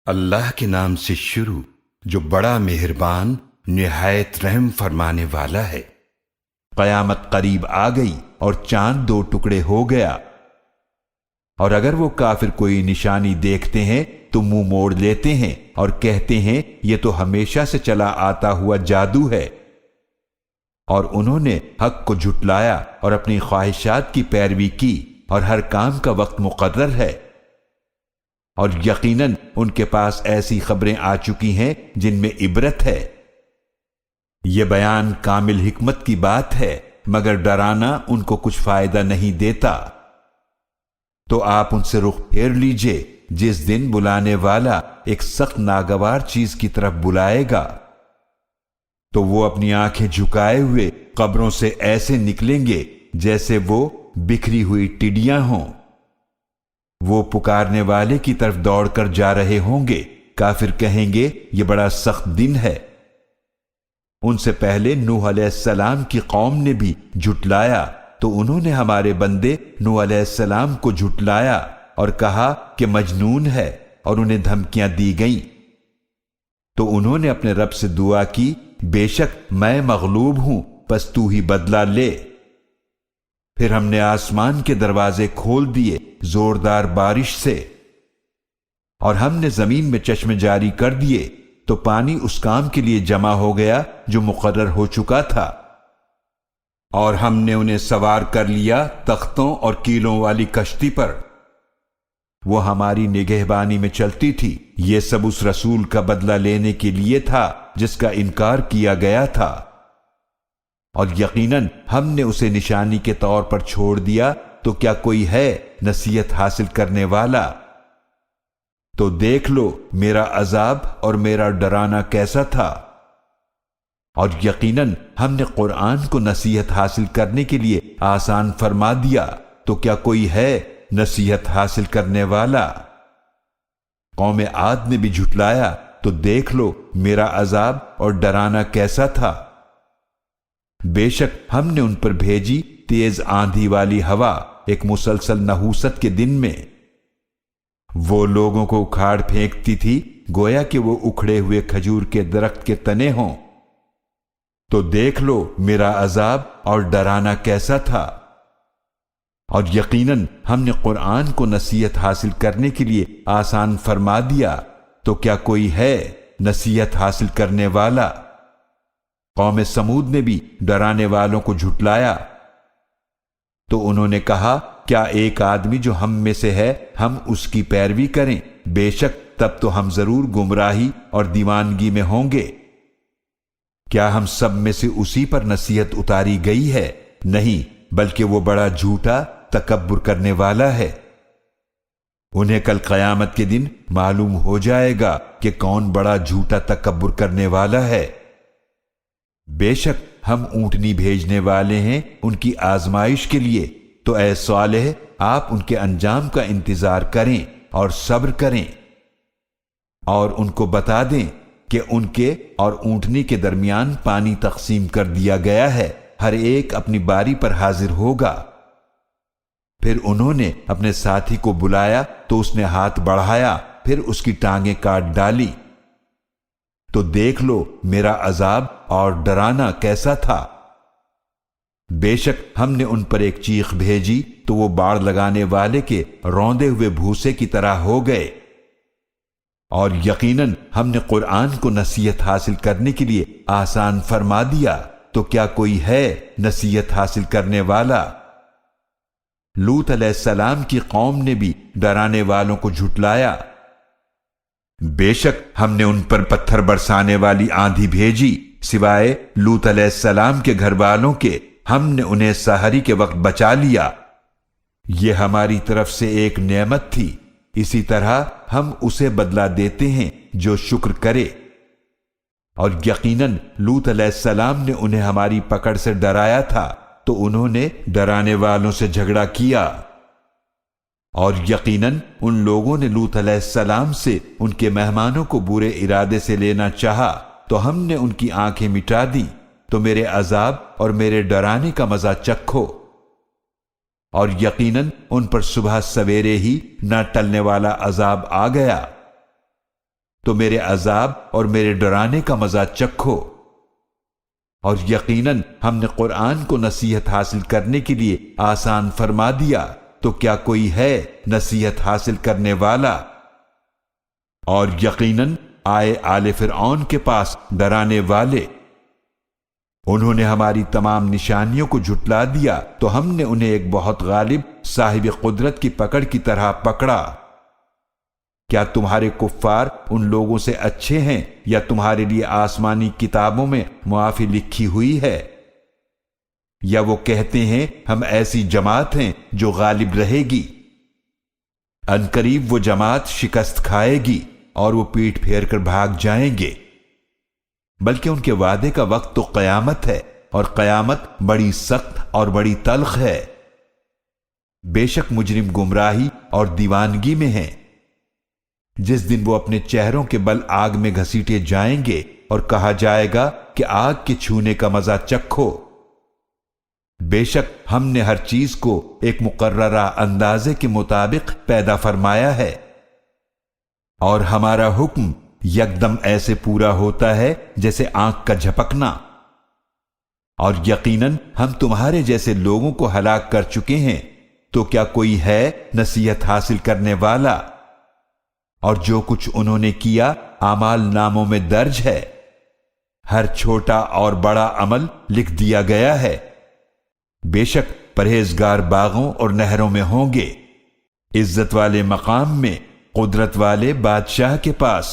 اللہ کے نام سے شروع جو بڑا مہربان نہایت رحم فرمانے والا ہے۔ قیامت قریب آ گئی اور چاند دو ٹکڑے ہو گیا، اور اگر وہ کافر کوئی نشانی دیکھتے ہیں تو منہ موڑ لیتے ہیں اور کہتے ہیں یہ تو ہمیشہ سے چلا آتا ہوا جادو ہے، اور انہوں نے حق کو جھٹلایا اور اپنی خواہشات کی پیروی کی، اور ہر کام کا وقت مقرر ہے، اور یقیناً ان کے پاس ایسی خبریں آ چکی ہیں جن میں عبرت ہے۔ یہ بیان کامل حکمت کی بات ہے، مگر ڈرانا ان کو کچھ فائدہ نہیں دیتا۔ تو آپ ان سے رخ پھیر لیجئے جس دن بلانے والا ایک سخت ناگوار چیز کی طرف بلائے گا، تو وہ اپنی آنکھیں جھکائے ہوئے قبروں سے ایسے نکلیں گے جیسے وہ بکھری ہوئی ٹڈیاں ہوں۔ وہ پکارنے والے کی طرف دوڑ کر جا رہے ہوں گے، کافر کہیں گے یہ بڑا سخت دن ہے۔ ان سے پہلے نوح علیہ السلام کی قوم نے بھی جھٹلایا، تو انہوں نے ہمارے بندے نوح علیہ السلام کو جھٹلایا اور کہا کہ مجنون ہے، اور انہیں دھمکیاں دی گئیں۔ تو انہوں نے اپنے رب سے دعا کی، بے شک میں مغلوب ہوں، پس تو ہی بدلہ لے۔ پھر ہم نے آسمان کے دروازے کھول دیے زوردار بارش سے، اور ہم نے زمین میں چشمے جاری کر دیے، تو پانی اس کام کے لیے جمع ہو گیا جو مقرر ہو چکا تھا، اور ہم نے انہیں سوار کر لیا تختوں اور کیلوں والی کشتی پر، وہ ہماری نگہبانی میں چلتی تھی۔ یہ سب اس رسول کا بدلہ لینے کے لیے تھا جس کا انکار کیا گیا تھا، اور یقیناً ہم نے اسے نشانی کے طور پر چھوڑ دیا، تو کیا کوئی ہے نصیحت حاصل کرنے والا؟ تو دیکھ لو میرا عذاب اور میرا ڈرانا کیسا تھا، اور یقیناً ہم نے قرآن کو نصیحت حاصل کرنے کے لیے آسان فرما دیا، تو کیا کوئی ہے نصیحت حاصل کرنے والا؟ قوم عاد نے بھی جھٹلایا، تو دیکھ لو میرا عذاب اور ڈرانا کیسا تھا۔ بے شک ہم نے ان پر بھیجی تیز آندھی والی ہوا ایک مسلسل نحوست کے دن میں، وہ لوگوں کو اکھاڑ پھینکتی تھی گویا کہ وہ اکھڑے ہوئے کھجور کے درخت کے تنے ہوں۔ تو دیکھ لو میرا عذاب اور ڈرانا کیسا تھا، اور یقیناً ہم نے قرآن کو نصیحت حاصل کرنے کے لیے آسان فرما دیا، تو کیا کوئی ہے نصیحت حاصل کرنے والا؟ قوم سمود نے بھی ڈرانے والوں کو جھٹلایا، تو انہوں نے کہا کیا ایک آدمی جو ہم میں سے ہے ہم اس کی پیروی کریں؟ بے شک تب تو ہم ضرور گمراہی اور دیوانگی میں ہوں گے۔ کیا ہم سب میں سے اسی پر نصیحت اتاری گئی ہے؟ نہیں، بلکہ وہ بڑا جھوٹا تکبر کرنے والا ہے۔ انہیں کل قیامت کے دن معلوم ہو جائے گا کہ کون بڑا جھوٹا تکبر کرنے والا ہے۔ بے شک ہم اونٹنی بھیجنے والے ہیں ان کی آزمائش کے لیے، تو اے صالح آپ ان کے انجام کا انتظار کریں اور صبر کریں، اور ان کو بتا دیں کہ ان کے اور اونٹنی کے درمیان پانی تقسیم کر دیا گیا ہے، ہر ایک اپنی باری پر حاضر ہوگا۔ پھر انہوں نے اپنے ساتھی کو بلایا تو اس نے ہاتھ بڑھایا، پھر اس کی ٹانگیں کاٹ ڈالی، تو دیکھ لو میرا عذاب اور ڈرانا کیسا تھا۔ بے شک ہم نے ان پر ایک چیخ بھیجی تو وہ باڑ لگانے والے کے روندے ہوئے بھوسے کی طرح ہو گئے، اور یقیناً ہم نے قرآن کو نصیحت حاصل کرنے کے لیے آسان فرما دیا، تو کیا کوئی ہے نصیحت حاصل کرنے والا؟ لوط علیہ السلام کی قوم نے بھی ڈرانے والوں کو جھٹلایا، بے شک ہم نے ان پر پتھر برسانے والی آندھی بھیجی، سوائے لوط علیہ السلام کے گھر والوں کے ہم نے انہیں سحری کے وقت بچا لیا، یہ ہماری طرف سے ایک نعمت تھی، اسی طرح ہم اسے بدلہ دیتے ہیں جو شکر کرے۔ اور یقیناً لوط علیہ السلام نے انہیں ہماری پکڑ سے ڈرایا تھا، تو انہوں نے ڈرانے والوں سے جھگڑا کیا، اور یقیناً ان لوگوں نے لوط علیہ السلام سے ان کے مہمانوں کو برے ارادے سے لینا چاہا، تو ہم نے ان کی آنکھیں مٹا دی، تو میرے عذاب اور میرے ڈرانے کا مزہ چکھو۔ اور یقیناً ان پر صبح سویرے ہی نہ ٹلنے والا عذاب آ گیا۔ تو میرے عذاب اور میرے ڈرانے کا مزہ چکھو۔ اور یقیناً ہم نے قرآن کو نصیحت حاصل کرنے کے لیے آسان فرما دیا، تو کیا کوئی ہے نصیحت حاصل کرنے والا؟ اور یقیناً آئے آل فرعون کے پاس ڈرانے والے، انہوں نے ہماری تمام نشانیوں کو جھٹلا دیا تو ہم نے انہیں ایک بہت غالب صاحب قدرت کی پکڑ کی طرح پکڑا۔ کیا تمہارے کفار ان لوگوں سے اچھے ہیں یا تمہارے لیے آسمانی کتابوں میں معافی لکھی ہوئی ہے؟ یا وہ کہتے ہیں ہم ایسی جماعت ہیں جو غالب رہے گی؟ عنقریب وہ جماعت شکست کھائے گی اور وہ پیٹھ پھیر کر بھاگ جائیں گے، بلکہ ان کے وعدے کا وقت تو قیامت ہے، اور قیامت بڑی سخت اور بڑی تلخ ہے۔ بے شک مجرم گمراہی اور دیوانگی میں ہیں، جس دن وہ اپنے چہروں کے بل آگ میں گھسیٹے جائیں گے اور کہا جائے گا کہ آگ کے چھونے کا مزہ چکھو۔ بے شک ہم نے ہر چیز کو ایک مقررہ اندازے کے مطابق پیدا فرمایا ہے، اور ہمارا حکم یکدم ایسے پورا ہوتا ہے جیسے آنکھ کا جھپکنا۔ اور یقیناً ہم تمہارے جیسے لوگوں کو ہلاک کر چکے ہیں، تو کیا کوئی ہے نصیحت حاصل کرنے والا؟ اور جو کچھ انہوں نے کیا اعمال ناموں میں درج ہے، ہر چھوٹا اور بڑا عمل لکھ دیا گیا ہے۔ بے شک پرہیزگار باغوں اور نہروں میں ہوں گے، عزت والے مقام میں، قدرت والے بادشاہ کے پاس۔